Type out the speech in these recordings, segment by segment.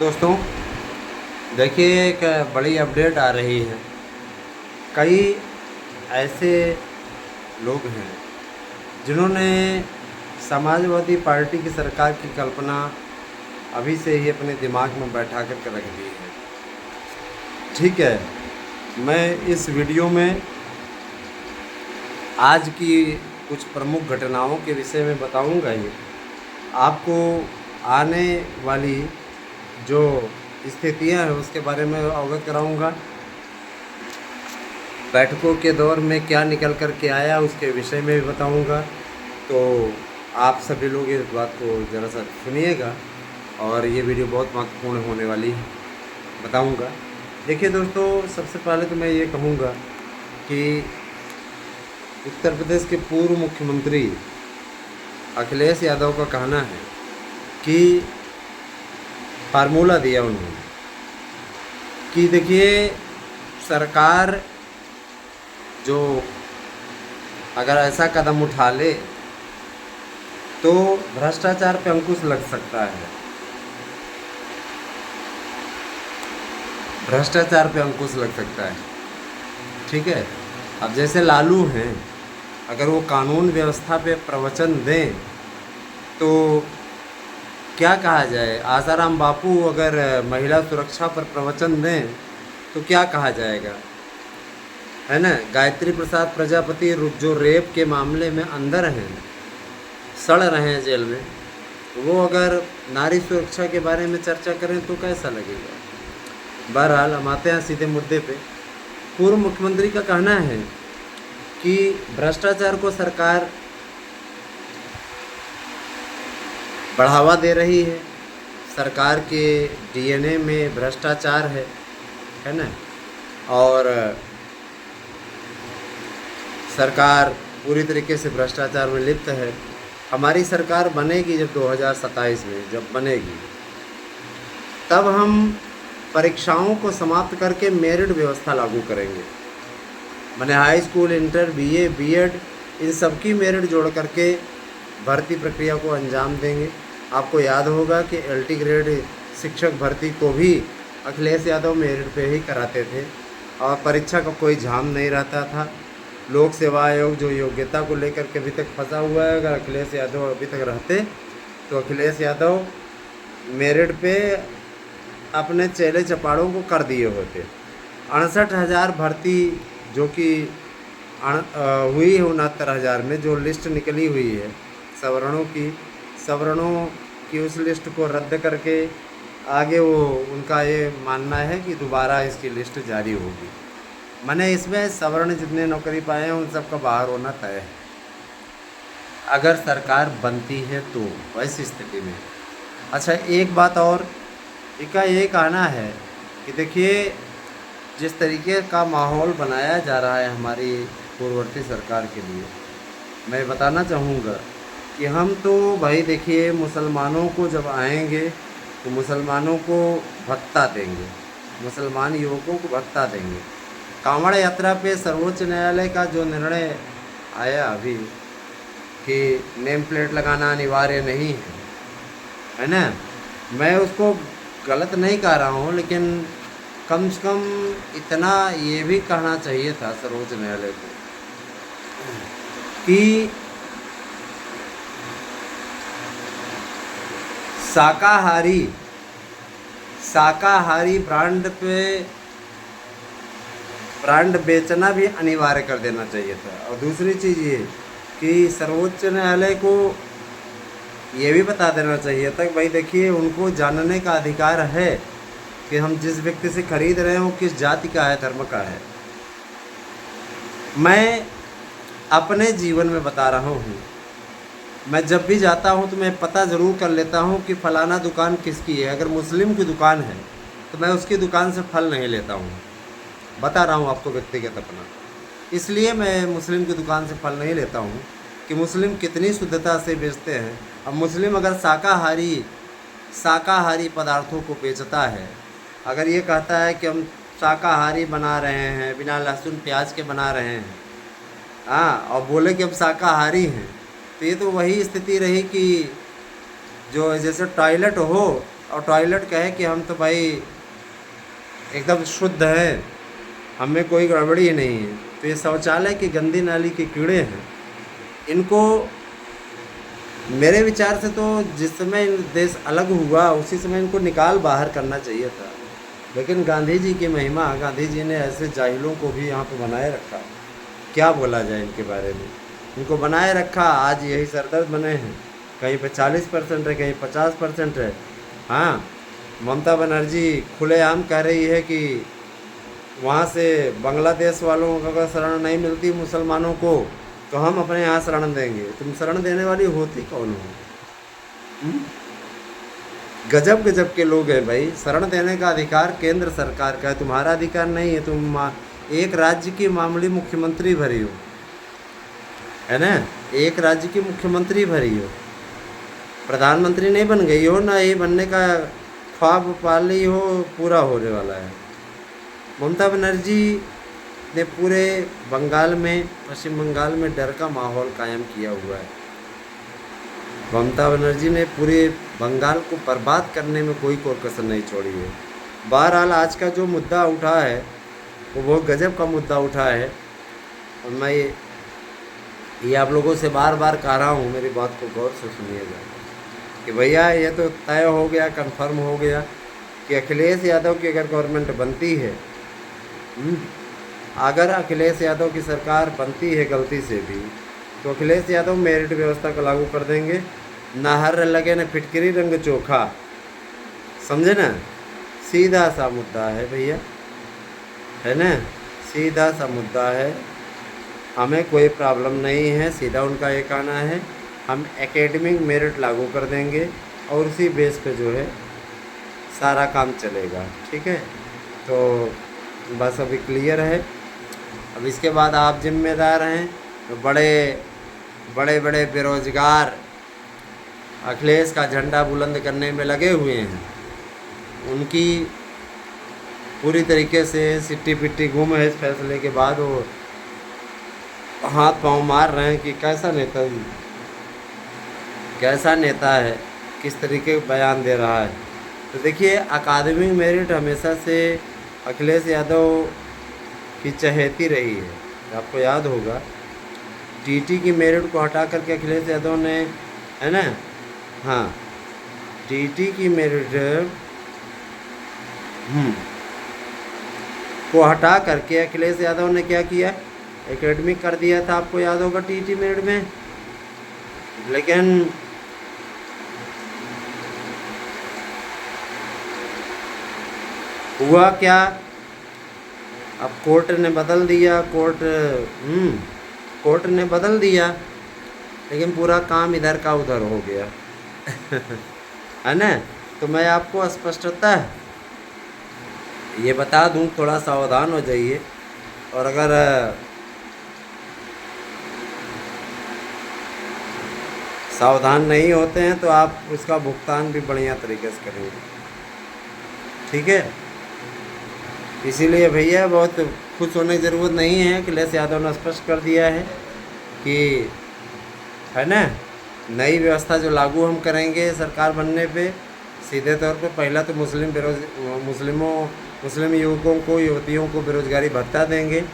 दोस्तों, देखिए एक बड़ी अपडेट आ रही है। कई ऐसे लोग हैं जिन्होंने समाजवादी पार्टी की सरकार की कल्पना अभी से ही अपने दिमाग में बैठा कर के रख ली है। ठीक है, मैं इस वीडियो में आज की कुछ प्रमुख घटनाओं के विषय में बताऊंगा ही। आपको आने वाली जो स्थितियां हैं उसके बारे में अवगत कराऊंगा। बैठकों के दौर में क्या निकल कर के आया उसके विषय में भी बताऊंगा। तो आप सभी लोग इस बात को ज़रा सा सुनिएगा और ये वीडियो बहुत महत्वपूर्ण होने वाली है, बताऊंगा। देखिए दोस्तों, सबसे पहले तो मैं ये कहूँगा कि उत्तर प्रदेश के पूर्व मुख्यमंत्री अखिलेश यादव का कहना है कि फार्मूला दिया उन्होंने कि देखिए, सरकार जो अगर ऐसा कदम उठा ले तो भ्रष्टाचार पे अंकुश लग सकता है। भ्रष्टाचार पे अंकुश लग सकता है। ठीक है, अब जैसे लालू हैं, अगर वो कानून व्यवस्था पे प्रवचन दें तो क्या कहा जाए। आसाराम बापू अगर महिला सुरक्षा पर प्रवचन दें तो क्या कहा जाएगा, है ना। गायत्री प्रसाद प्रजापति जो रेप के मामले में अंदर हैं, सड़ रहे हैं जेल में, वो अगर नारी सुरक्षा के बारे में चर्चा करें तो कैसा लगेगा। बहरहाल हम आते हैं सीधे मुद्दे पे। पूर्व मुख्यमंत्री का कहना है कि भ्रष्टाचार को सरकार बढ़ावा दे रही है। सरकार के डीएनए में भ्रष्टाचार है ना, और सरकार पूरी तरीके से भ्रष्टाचार में लिप्त है। हमारी सरकार बनेगी जब 2027 में जब बनेगी, तब हम परीक्षाओं को समाप्त करके मेरिट व्यवस्था लागू करेंगे। मैंने high school, inter, BA, BEd इन सब की मेरिट जोड़ करके भर्ती प्रक्रिया को अंजाम देंगे। आपको याद होगा कि एलटी ग्रेड शिक्षक भर्ती को भी अखिलेश यादव मेरिट पे ही कराते थे और परीक्षा का कोई झाम नहीं रहता था। लोक सेवा आयोग जो योग्यता को लेकर के अभी तक फंसा हुआ है, अगर अखिलेश यादव अभी तक रहते तो अखिलेश यादव मेरिट पे अपने चेले चपाड़ों को कर दिए होते। 68,000 भर्ती जो कि हुई है 69,000 में, जो लिस्ट निकली हुई है सवर्णों की उस लिस्ट को रद्द करके आगे वो उनका ये मानना है कि दोबारा इसकी लिस्ट जारी होगी। मैंने इसमें सवर्ण जितने नौकरी पाए हैं उन सब का बाहर होना तय है, अगर सरकार बनती है तो वैसी स्थिति में। अच्छा, एक बात और, इनका ये कहना है कि देखिए, जिस तरीके का माहौल बनाया जा रहा है हमारी पूर्ववर्ती सरकार के लिए, मैं बताना चाहूँगा कि हम तो भाई देखिए, मुसलमानों को जब आएंगे तो मुसलमानों को भत्ता देंगे, मुसलमान युवकों को भत्ता देंगे। कांवड़ यात्रा पे सर्वोच्च न्यायालय का जो निर्णय आया अभी कि नेम प्लेट लगाना अनिवार्य नहीं है ना, मैं उसको गलत नहीं कह रहा हूँ, लेकिन कम से कम इतना ये भी कहना चाहिए था सर्वोच्च न्यायालय को कि शाकाहारी ब्रांड बेचना भी अनिवार्य कर देना चाहिए था। और दूसरी चीज़ ये कि सर्वोच्च न्यायालय को ये भी बता देना चाहिए था कि भाई देखिए, उनको जानने का अधिकार है कि हम जिस व्यक्ति से खरीद रहे हैं वो किस जाति का है, धर्म का है। मैं अपने जीवन में बता रहा हूँ, मैं जब भी जाता हूँ तो मैं पता ज़रूर कर लेता हूँ कि फ़लाना दुकान किसकी है। अगर मुस्लिम की दुकान है तो मैं उसकी दुकान से फल नहीं लेता हूँ, बता रहा हूँ आपको व्यक्तिगत अपना। इसलिए मैं मुस्लिम की दुकान से फल नहीं लेता हूँ कि मुस्लिम कितनी शुद्धता से बेचते हैं। अब मुस्लिम अगर शाकाहारी पदार्थों को बेचता है, अगर ये कहता है कि हम शाकाहारी बना रहे हैं, बिना लहसुन प्याज के बना रहे हैं, हाँ, और बोले कि हम शाकाहारी हैं, तो ये तो वही स्थिति रही कि जो जैसे टॉयलेट हो और टॉयलेट कहे कि हम तो भाई एकदम शुद्ध हैं, हमें कोई गड़बड़ी नहीं है। तो ये शौचालय की गंदी नाली के कीड़े हैं, इनको मेरे विचार से तो जिस समय देश अलग हुआ उसी समय इनको निकाल बाहर करना चाहिए था। लेकिन गांधी जी की महिमा, गांधी जी ने ऐसे जाहिलों को भी यहाँ पे बनाए रखा। क्या बोला जाए इनके बारे में, इनको बनाए रखा। आज यही सरदर्द बने हैं, कहीं पे 40% है, कहीं 50% है। हाँ, ममता बनर्जी खुलेआम कह रही है कि वहाँ से बांग्लादेश वालों को अगर शरण नहीं मिलती मुसलमानों को तो हम अपने यहाँ शरण देंगे। तुम शरण देने वाली होती कौन हो? हम्म? गजब गजब के लोग हैं भाई। शरण देने का अधिकार केंद्र सरकार का है, तुम्हारा अधिकार नहीं है। तुम एक राज्य की मामूली मुख्यमंत्री भरी हो, है ना, एक राज्य की मुख्यमंत्री भरी हो, प्रधानमंत्री नहीं बन गई हो, ना ये बनने का ख्वाब पाल ली हो, पूरा होने वाला है। ममता बनर्जी ने पूरे बंगाल में, पश्चिम बंगाल में डर का माहौल कायम किया हुआ है। ममता बनर्जी ने पूरे बंगाल को बर्बाद करने में कोई कसर नहीं छोड़ी है। बहरहाल आज का जो मुद्दा उठा है वो बहुत गजब का मुद्दा उठा है, और मैं ये आप लोगों से बार बार कह रहा हूँ, मेरी बात को गौर से सुनिएगा कि भैया ये तो तय हो गया, कंफर्म हो गया कि अखिलेश यादव की अगर गवर्नमेंट बनती है, अगर अखिलेश यादव की सरकार बनती है गलती से भी, तो अखिलेश यादव मेरिट व्यवस्था को लागू कर देंगे। ना हर लगे न फिटकरी रंग चोखा, समझे ना, सीधा सा मुद्दा है भैया, है ना, सीधा सा मुद्दा है। हमें कोई प्रॉब्लम नहीं है, सीधा उनका ये कहना है हम एकेडमिक मेरिट लागू कर देंगे और उसी बेस पे जो है सारा काम चलेगा। ठीक है, तो बस अभी क्लियर है। अब इसके बाद आप जिम्मेदार हैं। तो बड़े बड़े बेरोजगार अखिलेश का झंडा बुलंद करने में लगे हुए हैं, उनकी पूरी तरीके से सिट्टी पिट्टी गुम है। इस फैसले के बाद वो हाथ पांव मार रहे हैं कि कैसा नेता है, किस तरीके का बयान दे रहा है। तो देखिए, अकादमिक मेरिट हमेशा से अखिलेश यादव की चहेती रही है। आपको याद होगा टीटी की मेरिट को हटा करके अखिलेश यादव ने, है ना, हाँ, टीटी की मेरिट को हटा करके अखिलेश यादव ने क्या किया, एकेडमिक कर दिया था। आपको याद होगा टीटी मेरिट में। लेकिन हुआ क्या, अब कोर्ट ने बदल दिया, कोर्ट ने बदल दिया, लेकिन पूरा काम इधर का उधर हो गया। है ना। तो मैं आपको स्पष्टता ये बता दूं, थोड़ा सावधान हो जाइए, और अगर सावधान नहीं होते हैं तो आप उसका भुगतान भी बढ़िया तरीके से करेंगे। ठीक है, इसीलिए भैया बहुत खुश होने की ज़रूरत नहीं है। अखिलेश यादव ने स्पष्ट कर दिया है कि, है ना, नई व्यवस्था जो लागू हम करेंगे सरकार बनने पे, सीधे तौर पे पहला तो मुस्लिम युवकों को, युवतियों को बेरोजगारी भत्ता देंगे।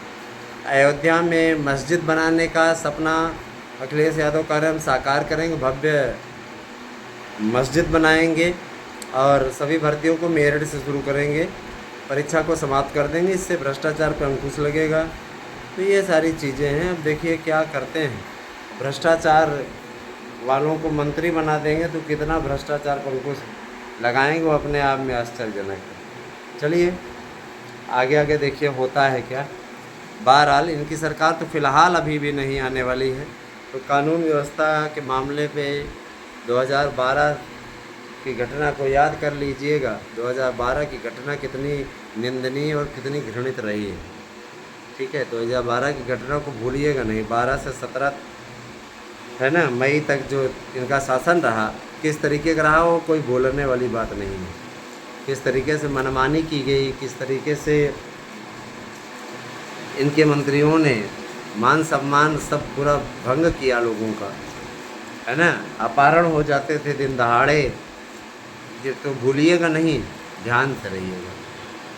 अयोध्या में मस्जिद बनाने का सपना अखिलेश यादव कह रहे हम साकार करेंगे, भव्य मस्जिद बनाएंगे, और सभी भर्तियों को मेरिट से शुरू करेंगे, परीक्षा को समाप्त कर देंगे, इससे भ्रष्टाचार पर अंकुश लगेगा। तो ये सारी चीज़ें हैं। अब देखिए क्या करते हैं, भ्रष्टाचार वालों को मंत्री बना देंगे तो कितना भ्रष्टाचार पर अंकुश लगाएंगे, वो अपने आप में आश्चर्यजनक है। चलिए आगे आगे देखिए होता है क्या। बहरहाल इनकी सरकार तो फ़िलहाल अभी भी नहीं आने वाली है। तो कानून व्यवस्था के मामले पे 2012 की घटना को याद कर लीजिएगा। 2012 की घटना कितनी निंदनीय और कितनी घृणित रही है। ठीक है, 2012 की घटना को भूलिएगा नहीं। 12 से 17, है ना, मई तक जो इनका शासन रहा, किस तरीके का रहा, वो कोई बोलने वाली बात नहीं है। किस तरीके से मनमानी की गई, किस तरीके से इनके मंत्रियों ने मान सम्मान सब पूरा भंग किया लोगों का, है ना, अपहरण हो जाते थे दिन दहाड़े, ये तो भूलिएगा नहीं, ध्यान से रहिएगा।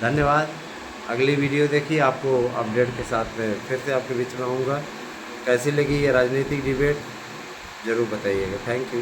धन्यवाद। अगली वीडियो देखिए, आपको अपडेट के साथ में फिर से आपके बीच में आऊँगा। कैसी लगी ये राजनीतिक डिबेट ज़रूर बताइएगा। Thank you.